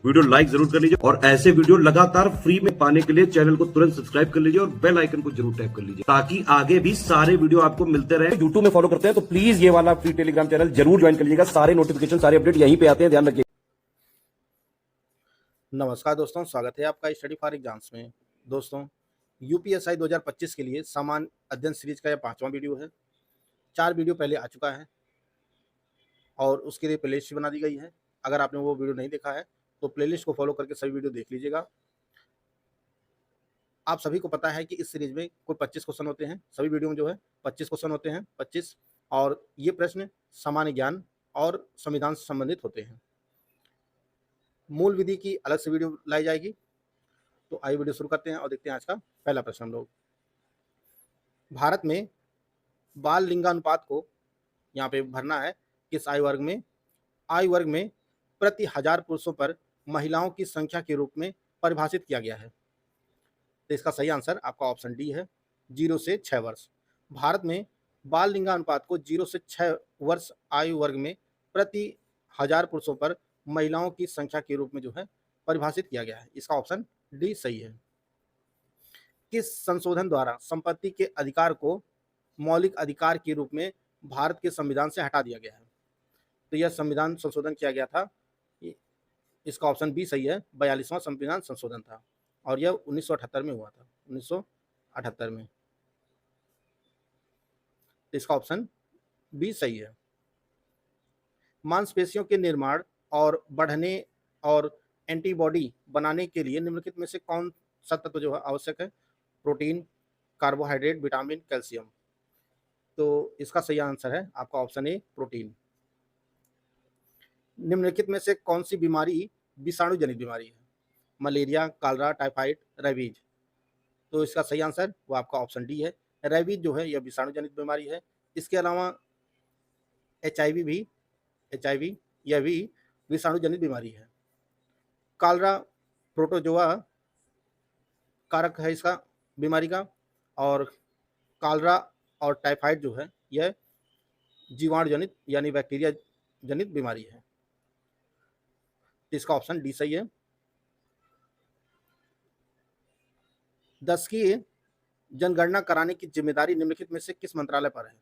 Video like जरूर कर लीजिए और ऐसे वीडियो लगातार फ्री में पाने के लिए चैनल को तुरंत सब्सक्राइब कर लीजिए और बेल आइकन को जरूर टैप कर लीजिए ताकि आगे भी सारे वीडियो आपको मिलते रहे। यूट्यूब में फॉलो करते हैं तो प्लीज ये वाला फ्री टेलीग्राम चैनल जरूर ज्वाइन कर लीजिएगा। सारे नोटिफिकेशन सारे अपडेट यहीं पे आते हैं, ध्यान रखिए। नमस्कार दोस्तों, स्वागत है आपका स्टडी फॉर एग्जाम्स में। दोस्तों, यूपीएसआई 2025 के लिए सामान्य अध्ययन सीरीज का यह 5वां वीडियो है। 4 वीडियो पहले आ चुका है और उसके लिए प्लेलिस्ट बना दी गई है। अगर आपने वो वीडियो नहीं देखा है तो प्लेलिस्ट को फॉलो करके सभी वीडियो देख लीजिएगा। आप सभी को पता है कि इस सीरीज में कुल 25 क्वेश्चन होते हैं। सभी वीडियो में जो है 25 क्वेश्चन होते हैं, 25, और ये प्रश्न सामान्य ज्ञान और संविधान से संबंधित होते हैं। मूल विधि की अलग से वीडियो लाई जाएगी। तो आइए वीडियो शुरू करते हैं और देखते हैं आज का पहला प्रश्न। हम लोग भारत में बाल लिंगानुपात को यहाँ पे भरना है किस आयु वर्ग में। आयु वर्ग में प्रति 1000 पुरुषों पर महिलाओं की संख्या के रूप में परिभाषित किया गया है। तो इसका सही आंसर आपका ऑप्शन डी है, 0 से 6 वर्ष। भारत में बाल लिंगानुपात को 0 से 6 वर्ष आयु वर्ग में प्रति 1000 पुरुषों पर महिलाओं की संख्या के रूप में जो है परिभाषित किया गया है। इसका ऑप्शन डी सही है। किस संशोधन द्वारा संपत्ति के अधिकार को मौलिक अधिकार के रूप में भारत के संविधान से हटा दिया गया है? तो यह संविधान संशोधन किया गया था। इसका ऑप्शन बी सही है, 42वां संविधान संशोधन था और यह 1978 में हुआ था, 1978 में। तो इसका ऑप्शन बी सही है। मांसपेशियों के निर्माण और बढ़ने और एंटीबॉडी बनाने के लिए निम्नलिखित में से कौन सा तत्व जो है आवश्यक है? Protein, carbohydrate, vitamin, calcium. तो इसका सही आंसर है आपका ऑप्शन ए, प्रोटीन। निम्नलिखित में से कौन सी बीमारी विषाणु जनित बीमारी है? Malaria, cholera, typhoid, rabies. तो इसका सही आंसर वो आपका ऑप्शन डी है, रेबीज जो है यह विषाणु जनित बीमारी है। इसके अलावा HIV यह भी विषाणु जनित बीमारी है। कॉलरा प्रोटोजोआ कारक है इसका बीमारी का, और कॉलरा और टाइफाइड जो है यह जीवाणु जनित यानी बैक्टीरिया जनित बीमारी है। इसका ऑप्शन डी सही है। 10 की जनगणना कराने की जिम्मेदारी निम्नलिखित में से किस मंत्रालय पर है?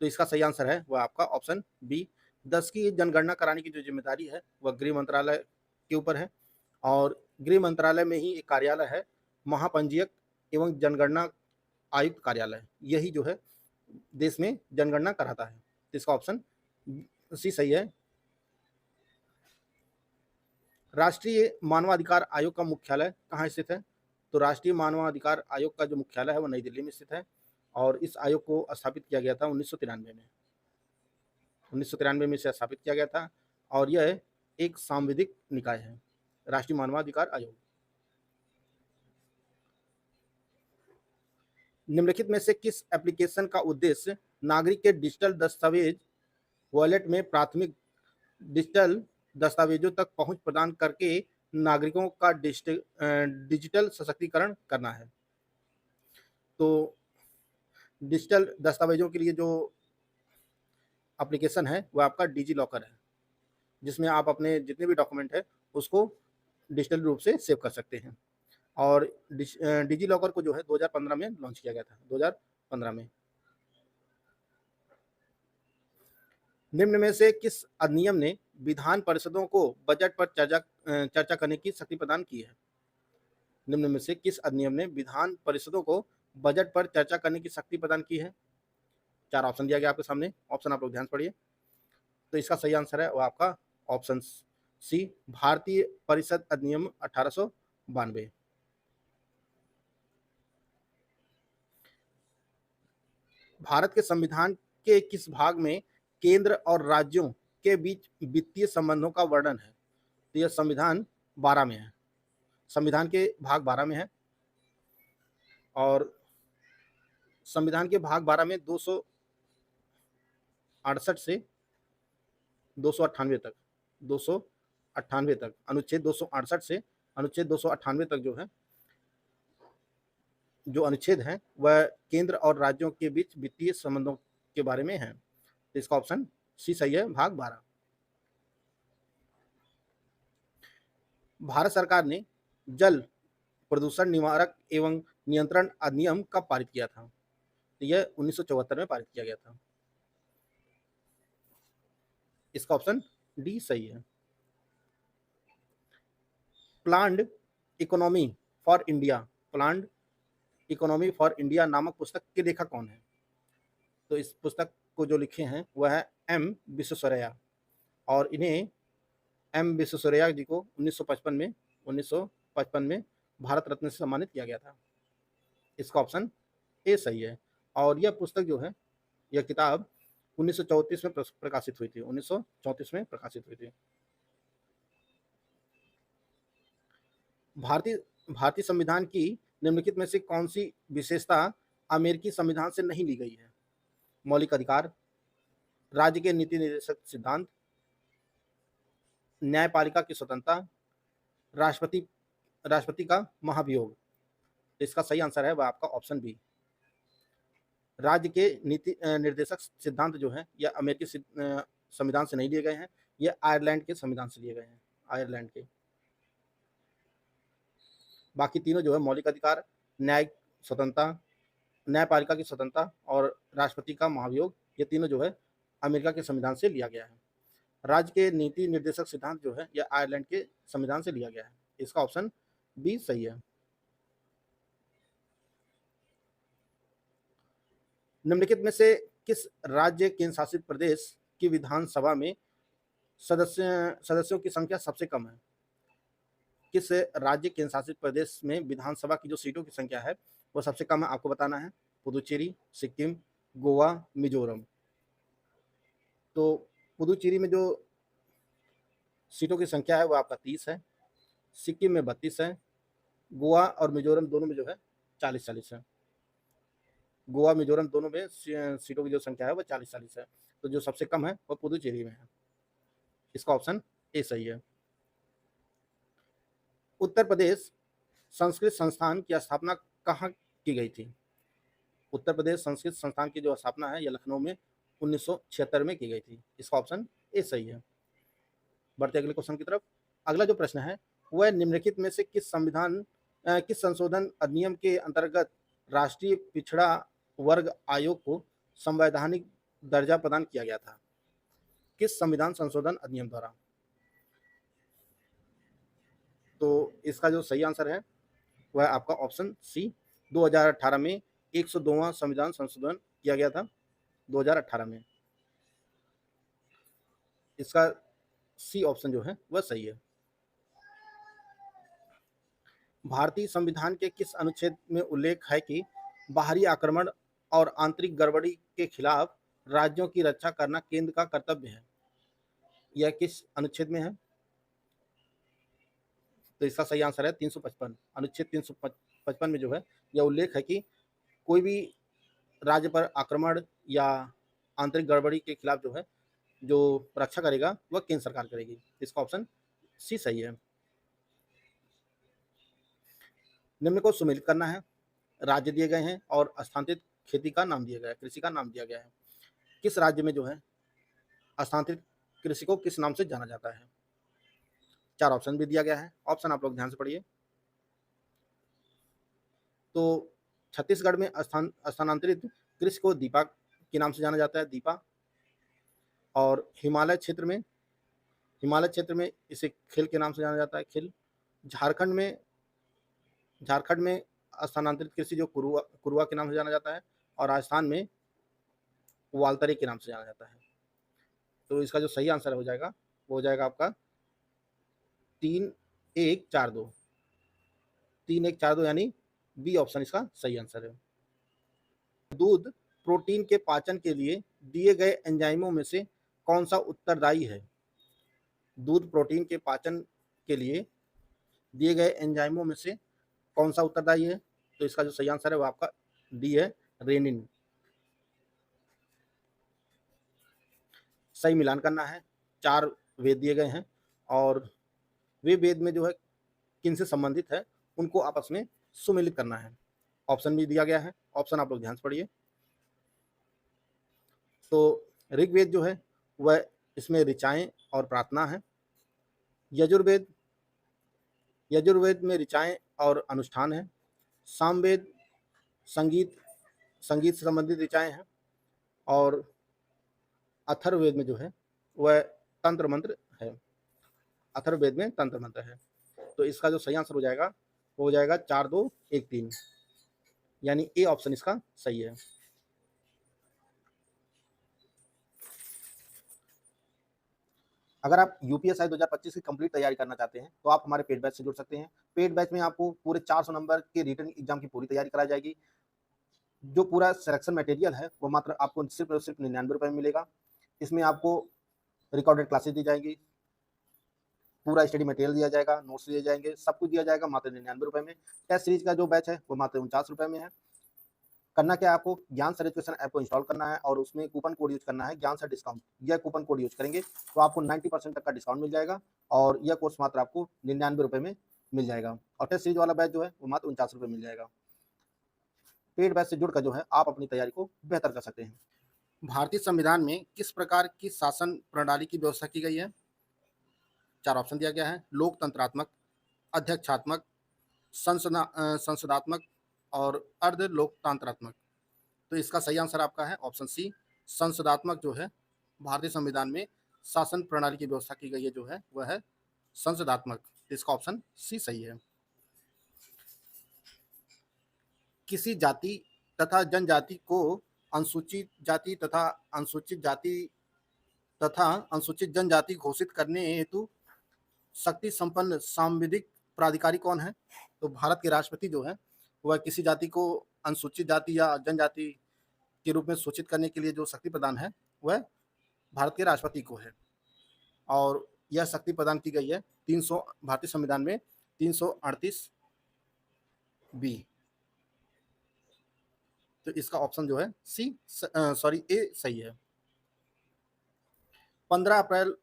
तो इसका सही आंसर है वह आपका ऑप्शन बी, 10 की जनगणना कराने की जो जिम्मेदारी है वह गृह मंत्रालय के ऊपर है। और गृह मंत्रालय में ही एक कार्यालय है, महापंजीयक एवं जनगणना आयुक्त कार्यालय, यही जो है देश में जनगणना कराता है। तो इसका ऑप्शन सी सही है। राष्ट्रीय मानवाधिकार आयोग का मुख्यालय कहाँ स्थित है? तो राष्ट्रीय मानवाधिकार आयोग का जो मुख्यालय है वो नई दिल्ली में स्थित है और इस आयोग को स्थापित किया गया था 1993 में। 1993 में इसे स्थापित किया गया था और यह एक सांविधिक निकाय है, राष्ट्रीय मानवाधिकार आयोग। निम्नलिखित में से किस एप्लीकेशन का उद्देश्य नागरिक के डिजिटल दस्तावेज वॉलेट में प्राथमिक डिजिटल दस्तावेजों तक पहुंच प्रदान करके नागरिकों का डिजिटल सशक्तिकरण करना है? तो डिजिटल दस्तावेजों के लिए जो एप्लीकेशन है वह आपका डिजी लॉकर है, जिसमें आप अपने जितने भी डॉक्यूमेंट है उसको डिजिटल रूप से सेव कर सकते हैं। और डिजी लॉकर को जो है 2015 में लॉन्च किया गया था, 2015 में। निम्न में से किस अधिनियम ने विधान परिषदों को बजट पर चर्चा करने की शक्ति प्रदान की है? निम्न में से किस अधिनियम ने विधान परिषदों को बजट पर चर्चा करने की शक्ति प्रदान की है? 4 ऑप्शन दिया गया आपके सामने, ऑप्शन आप लोग ध्यान से पढ़िए। तो इसका सही आंसर है वो आपका ऑप्शन सी, भारतीय परिषद अधिनियम 1892। भारत के संविधान के किस भाग में केंद्र और राज्यों के बीच वित्तीय संबंधों का वर्णन है? तो यह संविधान 12 में है, संविधान के भाग 12 में है। और संविधान के भाग 12 में 268 से 298 तक, 298 तक, अनुच्छेद 268 से अनुच्छेद 298 तक जो है जो अनुच्छेद हैं वह केंद्र और राज्यों के बीच वित्तीय संबंधों के बारे में है। तो इसका ऑप्शन सी सही है, भाग 12। भारत सरकार ने जल प्रदूषण निवारक एवं नियंत्रण अधिनियम कब पारित किया था? तो यह 1974 में पारित किया गया था। इसका ऑप्शन डी सही है। Planned economy for India, planned economy for India नामक पुस्तक के लेखक कौन है? तो इस पुस्तक को जो लिखे हैं वह है एम विश्वेश्वरैया, और इन्हें एम विश्वेश्वरैया जी को 1955 में भारत रत्न से सम्मानित किया गया था। इसका ऑप्शन ए सही है। और यह पुस्तक जो है, यह किताब 1934 में प्रकाशित हुई थी, 1934 में प्रकाशित हुई थी। भारतीय भारतीय संविधान की निम्नलिखित में से कौन सी विशेषता अमेरिकी संविधान से नहीं ली गई है? मौलिक अधिकार, राज्य के नीति निर्देशक सिद्धांत, न्यायपालिका की स्वतंत्रता, राष्ट्रपति का महाभियोग। तो इसका सही आंसर है वह आपका ऑप्शन बी। राज्य के नीति निर्देशक सिद्धांत जो है यह अमेरिकी संविधान से नहीं लिए गए हैं, यह आयरलैंड के संविधान से लिए गए हैं, आयरलैंड के। बाकी तीनों जो है मौलिक अधिकार, न्यायिक स्वतंत्रता, न्यायपालिका की स्वतंत्रता और राष्ट्रपति का महाभियोग, ये तीनों जो है अमेरिका के संविधान से लिया गया है। राज्य के नीति निर्देशक सिद्धांत जो है यह आयरलैंड के संविधान से लिया गया है। इसका ऑप्शन बी सही है। निम्नलिखित में से किस राज्य केंद्र शासित प्रदेश की विधानसभा में सदस्यों की संख्या सबसे कम है? किस राज्य केंद्र शासित प्रदेश में विधानसभा की जो सीटों की संख्या है वो सबसे कम है? आपको बताना है। पुदुचेरी, सिक्किम, गोवा, मिजोरम। तो पुदुचेरी में जो सीटों की संख्या है वो आपका 30 है, सिक्किम में 32 है, गोवा और मिजोरम दोनों में जो है 40-40 है। गोवा मिजोरम दोनों में सीटों की जो संख्या है वो 40-40 है। तो जो सबसे कम है वो पुदुचेरी में है। इसका ऑप्शन ए सही है। उत्तर प्रदेश संस्कृत संस्थान की स्थापना कहाँ की गई थी? उत्तर प्रदेश संस्कृत संस्थान की जो स्थापना है यह लखनऊ में 1976 में की गई थी। इसका ऑप्शन ए सही है। बढ़ते अगले क्वेश्चन की तरफ। अगला जो प्रश्न है वह निम्नलिखित में से किस संशोधन अधिनियम के अंतर्गत राष्ट्रीय पिछड़ा वर्ग आयोग को संवैधानिक दर्जा प्रदान किया गया था? किस संविधान संशोधन अधिनियम द्वारा? तो इसका जो सही आंसर है वह आपका ऑप्शन सी, 2018 में 102वां संविधान संशोधन किया गया था 2018 में। इसका सी ऑप्शन जो है वह सही है। भारतीय संविधान के किस अनुच्छेद में उल्लेख है कि बाहरी आक्रमण और आंतरिक गड़बड़ी के खिलाफ राज्यों की रक्षा करना केंद्र का कर्तव्य है? यह किस अनुच्छेद में है? तो इसका सही आंसर है 355। अनुच्छेद 355 में जो है यह उल्लेख है कि कोई भी राज्य पर आक्रमण या आंतरिक गड़बड़ी के खिलाफ जो है जो रक्षा करेगा वह केंद्र सरकार करेगी। इसका ऑप्शन सी सही है। निम्न को सुमेलित करना है। राज्य दिए गए हैं और स्थानांतरित खेती का नाम दिया गया है, कृषि का नाम दिया गया है। किस राज्य में जो है स्थानांतरित कृषि को किस नाम से जाना जाता है? 4 ऑप्शन भी दिया गया है। ऑप्शन आप लोग ध्यान से पढ़िए। तो छत्तीसगढ़ में स्थानांतरित कृषि को दीपा के नाम से जाना जाता है, दीपा। और हिमालय क्षेत्र में इसे खिल के नाम से जाना जाता है, खिल। झारखंड में स्थानांतरित कृषि जो कुरुआ के नाम से जाना जाता है, और राजस्थान में वालतरे के नाम से जाना जाता है। तो इसका जो सही आंसर हो जाएगा वो हो जाएगा आपका 3142, 3142 यानी बी ऑप्शन इसका सही आंसर है। दूध प्रोटीन के पाचन के लिए दिए गए एंजाइमों में से कौन सा उत्तरदायी है? दूध प्रोटीन के पाचन के लिए दिए गए एंजाइमों में से कौन सा उत्तरदायी है? तो इसका जो सही आंसर है वो आपका डी है, रेनिन। सही मिलान करना है। 4 वेद दिए गए हैं और वे वेद में जो है किन से संबंधित है उनको आपस में सुमेलित करना है। ऑप्शन भी दिया गया है। ऑप्शन आप लोग ध्यान से पढ़िए। तो ऋग्वेद जो है वह इसमें ऋचाएं और प्रार्थना है। यजुर्वेद यजुर्वेद में ऋचाएं और अनुष्ठान है। सामवेद संगीत संगीत से संबंधित ऋचाएं हैं। और अथर्ववेद में जो है वह तंत्र मंत्र है। अथर्ववेद में तंत्र मंत्र है। तो इसका जो सही आंसर हो जाएगा वो हो जाएगा 4 2 1 3, यानी ए ऑप्शन इसका सही है। अगर आप यूपीएससी 2025 की कंप्लीट तैयारी करना चाहते हैं तो आप हमारे पेड बैच से जुड़ सकते हैं। पेड बैच में आपको पूरे 400 नंबर के रिटन एग्जाम की पूरी तैयारी कराई जाएगी। जो पूरा सिलेक्शन मटेरियल है वो मात्र आपको सिर्फ और सिर्फ 99 रुपये में मिलेगा। इसमें आपको रिकॉर्डेड क्लासेस दी जाएंगी, पूरा स्टडी मटेरियल दिया जाएगा, नोट्स दिए जाएंगे, सब कुछ दिया जाएगा मात्र 99 रुपये में। टेस्ट सीरीज का जो बैच है वो मात्र 49 रुपये में है। करना क्या है, आपको ज्ञान सर एजुकेशन ऐप को इंस्टॉल करना है और उसमें कूपन कोड यूज करना है, ज्ञान सर डिस्काउंट। यह कूपन कोड यूज करेंगे तो आपको 90% तक का डिस्काउंट मिल जाएगा और यह कोर्स मात्र आपको 99 रुपये में मिल जाएगा। और टेस्ट सीरीज वाला बैच जो है वो मात्र 49 रुपये मिल जाएगा। पेड बैच से जुड़कर जो है आप अपनी तैयारी को बेहतर कर सकते हैं। भारतीय संविधान में किस प्रकार की शासन प्रणाली की व्यवस्था की गई है? 4 ऑप्शन दिया गया है। लोकतंत्रात्मक, अध्यक्षात्मक, संसदात्मक और अर्ध लोकतंत्रात्मक। तो इसका सही आंसर आपका है ऑप्शन सी, संसदात्मक जो है भारतीय संविधान में शासन प्रणाली की व्यवस्था की गई है जो है वह है संसदात्मक। इसका ऑप्शन सी सही है। किसी जाति तथा जनजाति को अनुसूचित जाति तथा अनुसूचित जनजाति घोषित करने हेतु शक्ति संपन्न सांविधिक प्राधिकारी कौन है? तो भारत के राष्ट्रपति जो है वह किसी जाति को अनुसूचित जाति या जनजाति के रूप में सूचित करने के लिए जो शक्ति प्रदान है वह भारत के राष्ट्रपति को है। और यह शक्ति प्रदान की गई है भारतीय संविधान में 338 बी। तो इसका ऑप्शन जो है ए सही है। 15 अप्रैल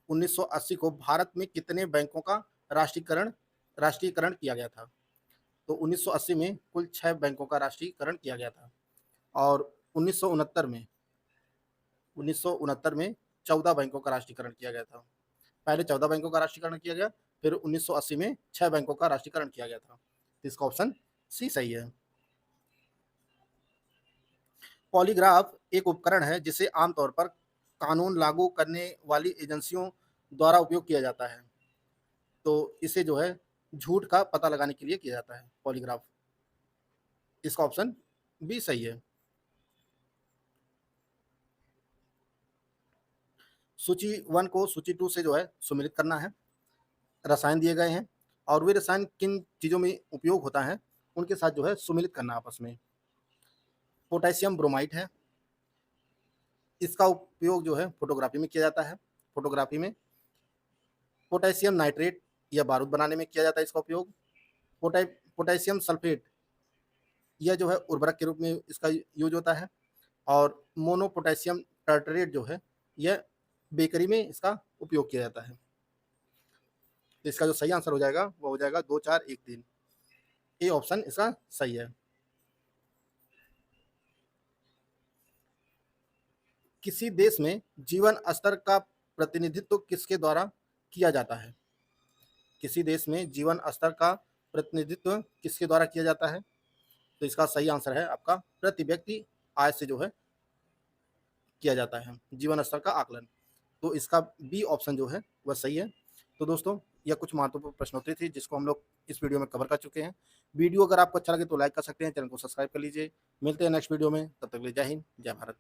1980 को भारत में कितने बैंकों का राष्ट्रीयकरण किया गया था? तो 1980 में कुल 6 बैंकों का राष्ट्रीयकरण किया गया था और 1969 में 14 बैंकों का राष्ट्रीयकरण किया गया था। पहले 14 बैंकों का राष्ट्रीयकरण किया गया, फिर 1980 में 6 बैंकों का राष्ट्रीयकरण किया गया था। इसका ऑप्शन सी सही है। पॉलीग्राफ एक उपकरण है जिसे आमतौर पर कानून लागू करने वाली एजेंसियों द्वारा उपयोग किया जाता है। तो इसे जो है झूठ का पता लगाने के लिए किया जाता है पॉलीग्राफ। इसका ऑप्शन बी सही है। सूची 1 को सूची 2 से जो है सुमेलित करना है। रसायन दिए गए हैं और वे रसायन किन चीज़ों में उपयोग होता है उनके साथ जो है सुमेलित करना आपस में। पोटेशियम ब्रोमाइड है, इसका उपयोग जो है फोटोग्राफी में किया जाता है। फोटोग्राफी में पोटेशियम नाइट्रेट यह बारूद बनाने में किया जाता है इसका उपयोग। पोटेशियम सल्फेट यह जो है उर्वरक के रूप में इसका यूज होता है। और मोनो पोटेशियम टार्टरेट जो है यह बेकरी में इसका उपयोग किया जाता है। तो इसका जो सही आंसर हो जाएगा वो हो जाएगा 2 4 1 3। ए ऑप्शन इसका सही है। किसी देश में जीवन स्तर का प्रतिनिधित्व किसके द्वारा किया जाता है? किसी देश में जीवन स्तर का प्रतिनिधित्व किसके द्वारा किया जाता है? तो इसका सही आंसर है आपका प्रति व्यक्ति आय से जो है किया जाता है जीवन स्तर का आकलन। तो इसका बी ऑप्शन जो है वह सही है। तो दोस्तों यह कुछ महत्वपूर्ण प्रश्नोत्तरी थी जिसको हम लोग इस वीडियो में कवर कर चुके हैं। वीडियो अगर आपको अच्छा लगे तो लाइक कर सकते हैं, चैनल को सब्सक्राइब कर लीजिए। मिलते हैं नेक्स्ट वीडियो में, तब तक के लिए जय हिंद, जय भारत।